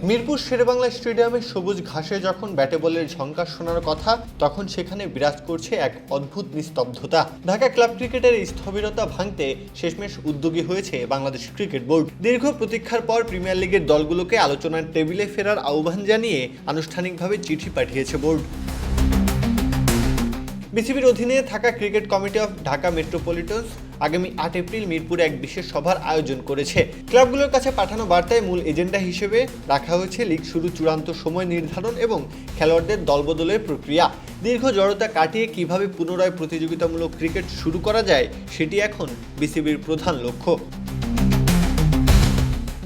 মিরপুর শেরেবাংলা স্টেডিয়ামে সবুজ ঘাসে যখন ব্যাটে বলের ঝঙ্কার শোনার কথা, তখন সেখানে বিরাজ করছে এক অদ্ভুত নিস্তব্ধতা। ঢাকা ক্লাব ক্রিকেটের এই স্থবিরতা ভাঙতে শেষমেশ উদ্যোগী হয়েছে বাংলাদেশ ক্রিকেট বোর্ড। দীর্ঘ প্রতীক্ষার পর প্রিমিয়ার লিগের দলগুলোকে আলোচনার টেবিলে ফেরার আহ্বান জানিয়ে আনুষ্ঠানিকভাবে চিঠি পাঠিয়েছে বোর্ড। বিসিবির অধীনে থাকা ক্রিকেট কমিটি অফ ঢাকা মেট্রোপলিটনস আগামী 8 এপ্রিল মিরপুরে এক বিশেষ সভার আয়োজন করেছে। ক্লাবগুলোর কাছে পাঠানো বার্তায় মূল এজেন্ডা হিসেবে রাখা হয়েছে লিগ শুরু চূড়ান্ত সময় নির্ধারণ এবং খেলোয়াড়দের দলবদলের প্রক্রিয়া। দীর্ঘ জড়তা কাটিয়ে কিভাবে পুনরায় প্রতিযোগিতামূলক ক্রিকেট শুরু করা যায়, সেটি এখন বিসিবির প্রধান লক্ষ্য।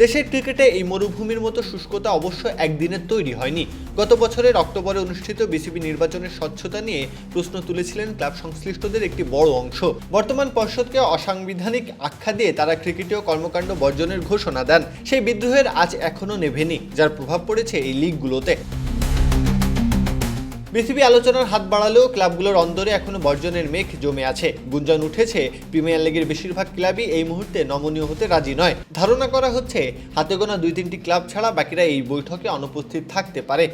দেশের ক্রিকেটে এই মরুভূমির মতো শুষ্কতা অবশ্য একদিনের তৈরি হয়নি। গত বছরের অক্টোবরে অনুষ্ঠিত বিসিবি নির্বাচনের স্বচ্ছতা নিয়ে প্রশ্ন তুলেছিলেন ক্লাব সংশ্লিষ্টদের একটি বড় অংশ। বর্তমান পর্ষদকে অসাংবিধানিক আখ্যা দিয়ে তারা ক্রিকেটীয় কর্মকাণ্ড বর্জনের ঘোষণা দেন। সেই বিদ্রোহের আজ এখনও নেভেনি, যার প্রভাব পড়েছে এই লিগগুলোতে। বিসিবি আলোচনার হাত বাড়ালেও ক্লাবগুলোর অন্দরে এখনো বর্জনের মেঘ জমে আছে। গুঞ্জন উঠেছে প্রিমিয়ার লিগের বেশিরভাগ ক্লাবই এই মুহূর্তে নমনীয় হতে রাজি নয়। ধারণা করা হচ্ছে হাতে গোনা 2-3টি ক্লাব ছাড়া বাকিরা এই বৈঠকে অনুপস্থিত থাকতে পারে।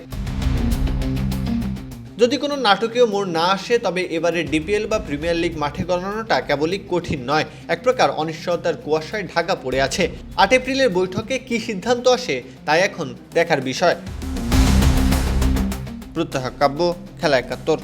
যদি কোনো নাটকীয় মোড় না আসে, তবে এবারে ডিপিএল বা প্রিমিয়ার লিগ মাঠে গণানোটা কেবলই কঠিন নয়, এক প্রকার অনিশ্চয়তার কুয়াশায় ঢাকা পড়ে আছে। 8 এপ্রিলের বৈঠকে কী সিদ্ধান্ত আসে তাই এখন দেখার বিষয়। প্রত্যহ কাব্য, খেলা 71।